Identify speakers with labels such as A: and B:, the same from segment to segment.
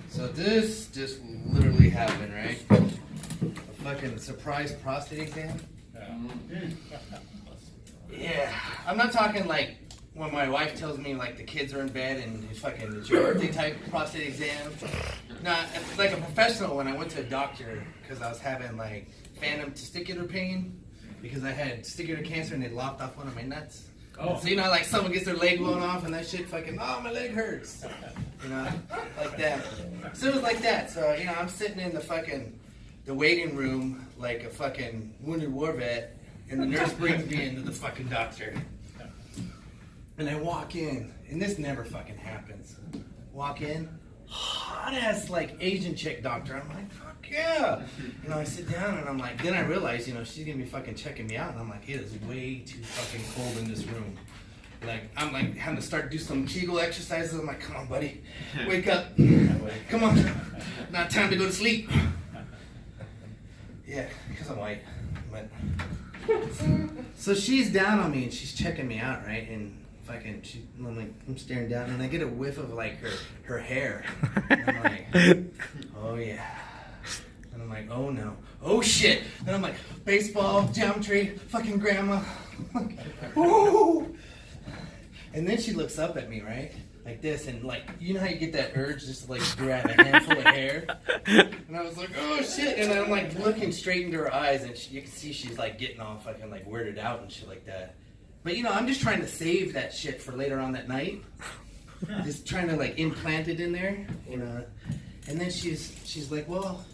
A: So this just literally happened, right? A fucking surprise prostate exam. Yeah, I'm not talking like when my wife tells me like the kids are in bed and it's your birthday type prostate exam. No, it's like a professional one. I went to a doctor because I was having like phantom testicular pain because I had testicular cancer and they lopped off one of my nuts. Oh. So you know, like someone gets their leg blown off and that shit fucking, oh, my leg hurts. You know, like that. So it was like that. So, you know, I'm sitting in the waiting room like a fucking wounded war vet, and the nurse brings me into the fucking doctor. And I walk in, and this never fucking happens. Walk in, hot ass like Asian chick doctor. I'm like, fuck yeah. You know, I sit down and I'm like, then I realize, you know, she's gonna be fucking checking me out, and I'm like, it is way too fucking cold in this room. Like, I'm like having to start do some Kegel exercises. I'm like, come on, buddy, wake up. Come on, not time to go to sleep. Yeah, because I'm white. But so she's down on me and she's checking me out, right? And I'm staring down and I get a whiff of like her hair. And I'm like, oh yeah. And I'm like, oh no. Oh shit. And I'm like, baseball, geometry, fucking grandma. Ooh. And then she looks up at me, right? Like this, and like, you know how you get that urge just to like grab a handful of hair? And I was like, oh shit. And I'm like looking straight into her eyes, and you can see she's like getting all fucking like weirded out and shit like that. But you know, I'm just trying to save that shit for later on that night. Just trying to like implant it in there, you know. And then she's like, well,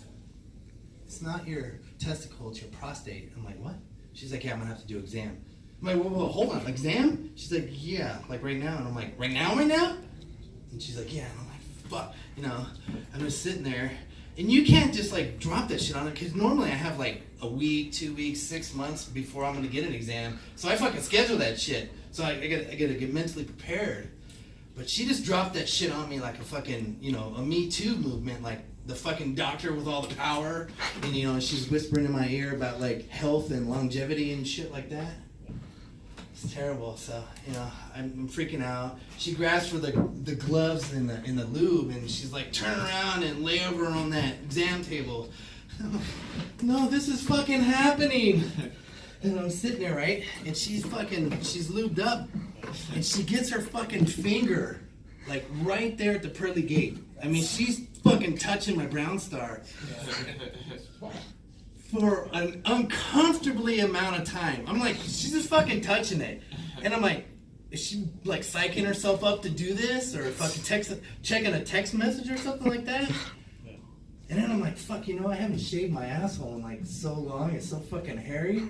A: it's not your testicle, it's your prostate. I'm like, what? She's like, yeah, I'm gonna have to do an exam. I'm like, whoa, hold on, exam? She's like, yeah, like right now. And I'm like, right now? And she's like, yeah. And I'm like, fuck. You know, I'm just sitting there. And you can't just like drop that shit on it, because normally I have like a week, 2 weeks, 6 months before I'm gonna get an exam. So I fucking schedule that shit. So I gotta get mentally prepared. But she just dropped that shit on me like a fucking, you know, a Me Too movement, like the fucking doctor with all the power. And you know, she's whispering in my ear about like health and longevity and shit like that. It's terrible. So, you know, I'm freaking out. She grabs for the gloves and the lube, and she's like, turn around and lay over on that exam table. No, this is fucking happening. And I'm sitting there, right? And she's lubed up, and she gets her fucking finger like right there at the pearly gate. I mean, she's fucking touching my brown star for an uncomfortably amount of time. I'm like, she's just fucking touching it. And I'm like, is she like psyching herself up to do this? Or fucking checking a text message or something like that? And then I'm like, fuck, you know, I haven't shaved my asshole in like so long. It's so fucking hairy.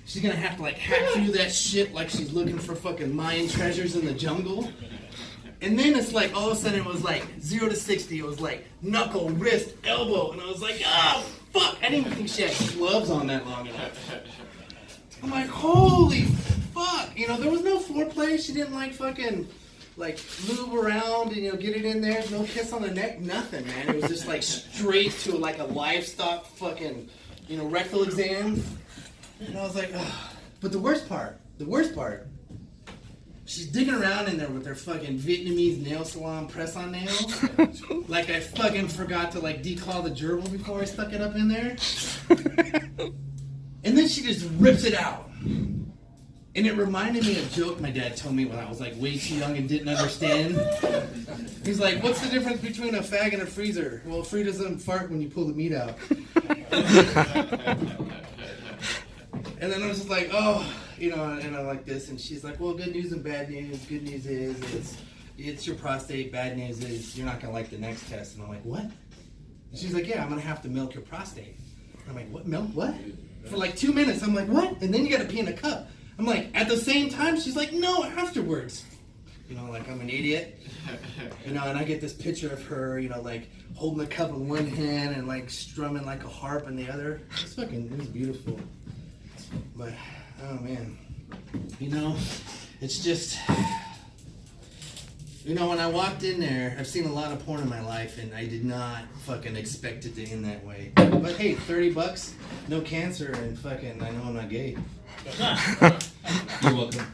A: She's gonna have to like hack through that shit like she's looking for fucking Mayan treasures in the jungle. And then it's like, all of a sudden it was like 0 to 60. It was like knuckle, wrist, elbow. And I was like, oh, fuck. I didn't even think she had gloves on that long enough. I'm like, holy fuck. You know, there was no foreplay. She didn't like fucking like move around and, you know, get it in there. No kiss on the neck, nothing, man. It was just like straight to like a livestock fucking, you know, rectal exam. And I was like, ugh. But the worst part, she's digging around in there with her fucking Vietnamese nail salon press-on nails. Like I fucking forgot to like declaw the gerbil before I stuck it up in there. And then she just rips it out. And it reminded me of a joke my dad told me when I was like way too young and didn't understand. He's like, what's the difference between a fag and a freezer? Well, a free doesn't fart when you pull the meat out. And then I was just like, oh, you know, and I'm like this, and she's like, well, good news and bad news. Good news is it's your prostate. Bad news is you're not gonna like the next test. And I'm like, what? And she's like, yeah, I'm gonna have to milk your prostate. And I'm like, what? Milk what? For like 2 minutes. I'm like, what? And then you gotta pee in a cup. I'm like, at the same time, she's like, no, afterwards. You know, like I'm an idiot. You know, and I get this picture of her, you know, like holding a cup with one hand and like strumming like a harp in the other. It was beautiful. But, oh man, you know, it's just, you know, when I walked in there, I've seen a lot of porn in my life, and I did not fucking expect it to end that way. But hey, $30, no cancer, and fucking, I know I'm not gay. You're welcome.